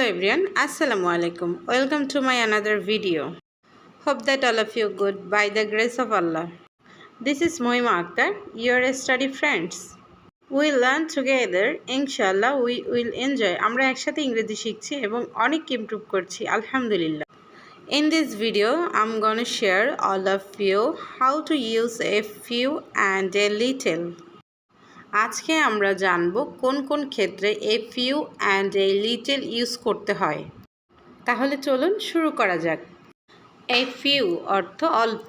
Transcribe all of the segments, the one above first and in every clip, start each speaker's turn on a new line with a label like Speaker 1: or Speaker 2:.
Speaker 1: Hello everyone, Assalamu alaikum. Welcome to my another video. Hope that all of you good by the grace of Allah. This is Mohima Akhtar, your study friends. We learn together, inshallah we will enjoy. আমরা একসাথে ইংরেজি শিখছি এবং অনেক improve করছি আলহামদুলিল্লাহ. In this video, I'm gonna share all of you how to use a few and a little. আজকে আমরা জানব কোন কোন ক্ষেত্রে a few and a little use করতে হয়। তাহলে চলুন শুরু করা যাক। a few অর্থ অল্প,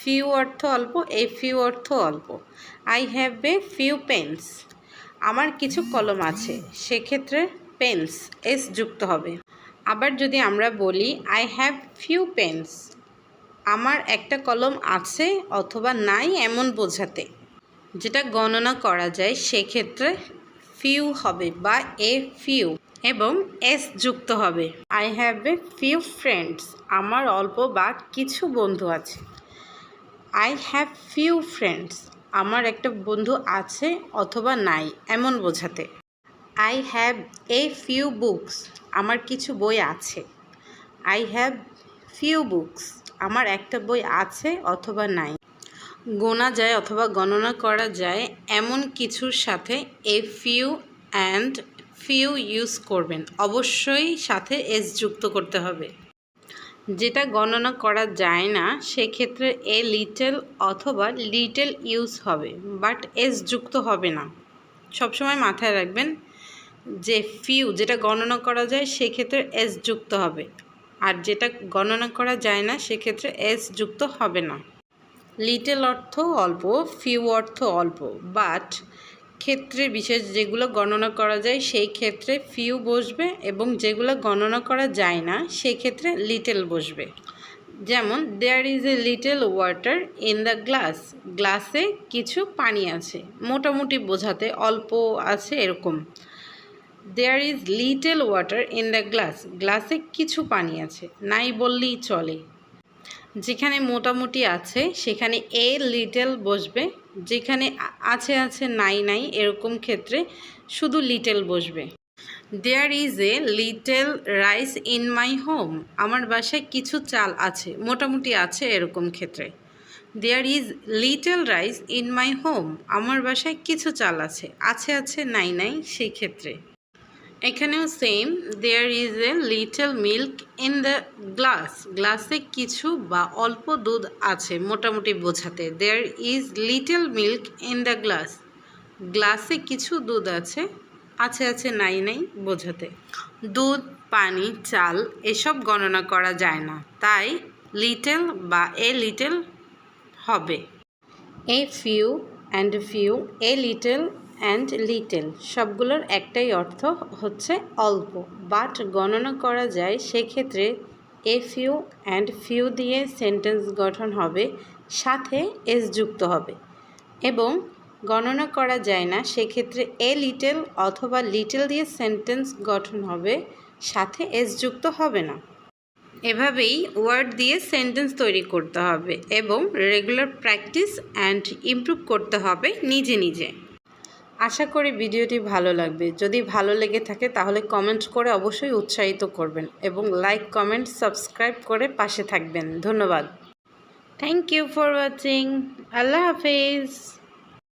Speaker 1: few অর্থ অল্প, a few অর্থ অল্প। I have a few pens, আমার কিছু কলম আছে, সেক্ষেত্রে পেন্স এস যুক্ত হবে। আবার যদি আমরা বলি I have few pens, আমার একটা কলম আছে অথবা নাই এমন বোঝাতে, যেটা গণনা করা যায় সেক্ষেত্রে ফিউ হবে বা এ ফিউ এবং এস যুক্ত হবে। I have a few friends, আমার অল্প বা কিছু বন্ধু আছে। আই হ্যাভ ফিউ ফ্রেন্ডস, আমার একটা বন্ধু আছে অথবা নাই এমন বোঝাতে। I have a few books, আমার কিছু বই আছে। আই হ্যাভ ফিউ বুকস, আমার একটা বই আছে অথবা নাই। গোনা যায় অথবা গণনা করা যায় এমন কিছুর সাথে a few and few use করবেন, অবশ্যই সাথে এস যুক্ত করতে হবে। যেটা গণনা করা যায় না সেক্ষেত্রে এ লিটল অথবা লিটল ইউজ হবে, বাট এস যুক্ত হবে না। সবসময় মাথায় রাখবেন যে ফিউ যেটা গণনা করা যায় সেক্ষেত্রে এস যুক্ত হবে, আর যেটা গণনা করা যায় না সেক্ষেত্রে এস যুক্ত হবে না। লিটল অর্থ অল্প, ফিউ অর্থ অল্প, বাট ক্ষেত্রে বিশেষ যেগুলো গণনা করা যায় সেই ক্ষেত্রে ফিউ বসবে এবং যেগুলো গণনা করা যায় না সেই ক্ষেত্রে লিটল বসবে। যেমন there is a little water in the glass, গ্লাসে কিছু পানি আছে, মোটামুটি বোঝাতে অল্প আছে এরকম। There is little water in the glass, গ্লাসে কিছু পানি আছে, নাই বললেই চলে। যেখানে মোটামুটি আছে সেখানে এ লিটল বসবে, যেখানে আছে আছে নাই নাই এরকম ক্ষেত্রে শুধু লিটল বসবে। There is a little rice in my home, আমার বাসায় কিছু চাল আছে, মোটামুটি আছে এরকম ক্ষেত্রে। There is little rice in my home, আমার বাসায় কিছু চাল আছে, আছে আছে নাই নাই সেই ক্ষেত্রে। এখানেও same, there is a little milk in the glass, গ্লাসে কিছু বা অল্প দুধ আছে মোটামুটি বোঝাতে। There is little milk in the glass, গ্লাসে কিছু দুধ আছে, আছে আছে নাই নাই বোঝাতে। দুধ, পানি, চাল এসব গণনা করা যায় না, তাই লিটল বা এ লিটল হবে। A few and few, a little and little সবগুলোর একটাই অর্থ হচ্ছে অল্প, বাট গণনা করা যায় সেক্ষেত্রে এ ফিউ অ্যান্ড ফিউ দিয়ে সেন্টেন্স গঠন হবে, সাথে এস যুক্ত হবে। এবং গণনা করা যায় না সেক্ষেত্রে এ লিটল অথবা লিটল দিয়ে সেন্টেন্স গঠন হবে, সাথে এস যুক্ত হবে না। এভাবেই ওয়ার্ড দিয়ে সেন্টেন্স তৈরি করতে হবে এবং রেগুলার প্র্যাকটিস অ্যান্ড ইমপ্রুভ করতে হবে নিজে নিজে। আশা করি ভিডিওটি ভালো লাগবে। যদি ভালো লেগে থাকে তাহলে কমেন্ট করে অবশ্যই উৎসাহিত করবেন এবং লাইক, কমেন্ট, সাবস্ক্রাইব করে পাশে থাকবেন। ধন্যবাদ। Thank you for watching. আল্লাহ হাফেজ।